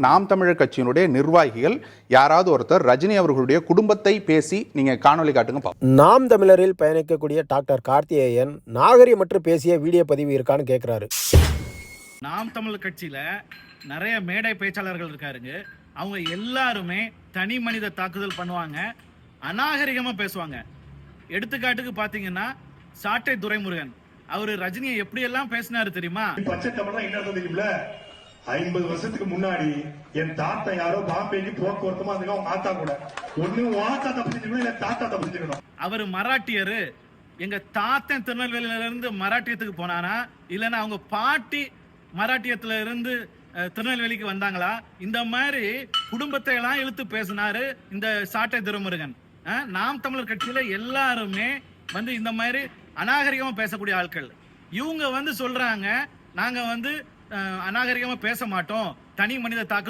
நாம் தமிழர் கட்சியினுடைய நிர்வாகிகள் யாராவது ஒருத்தர் ரஜினி அவர்களுடைய குடும்பத்தை பேசி நீங்க காணொலி காட்டுங்க பாப்போம். நாம் தமிழரில் பயணிக்கக்கூடிய டாக்டர் கார்த்திகேயன் நாகரிகமற்று பேசிய வீடியோ பதிவு இருக்கான்னு கேட்கிறாரு. நாம் தமிழர் கட்சியில நிறைய மேடை பேச்சாளர்கள் இருக்காருங்க. அவங்க எல்லாருமே தனி மனித தாக்குதல் பண்ணுவாங்க, அநாகரிகமா பேசுவாங்க. எடுத்துக்காட்டுக்கு பாத்தீங்கன்னா சாட்டை துரைமுருகன், அவரு ரஜினியை எப்படி எல்லாம் பேசினாரு தெரியுமா? பச்சை தமிழ் என்ன தெரியுமில்ல, 50 வருஷத்துக்கு முன்னாடி என் தாத்தா யாரோ பாம்பேக்கு போக்குவரத்துமா அதுக்கு அவங்க ஆத்தா கூட ஒண்ணு வாத்தா தப்பிச்சுக்கணும் இல்ல தாத்தா தப்பிச்சுக்கணும். அவரு மராட்டியரு, எங்க தாத்தன் திருநெல்வேலியில இருந்து மராட்டியத்துக்கு போனானா இல்லைன்னா அவங்க பாட்டி மராட்டியத்துல இருந்து திருநெல்வேலிக்கு வந்தாங்களா? இந்த மாதிரி குடும்பத்தை எல்லாம் இழுத்து பேசினாரு இந்த சாட்டை துரைமுருகன். நாம் தமிழர் கட்சியில எல்லாருமே இந்த மாதிரி அநாகரிகமா பேசக்கூடிய ஆட்கள். இவங்க சொல்றாங்க நாங்க அநாகரிகமா பேச மாட்டோம், தனி மனித தாக்குதல்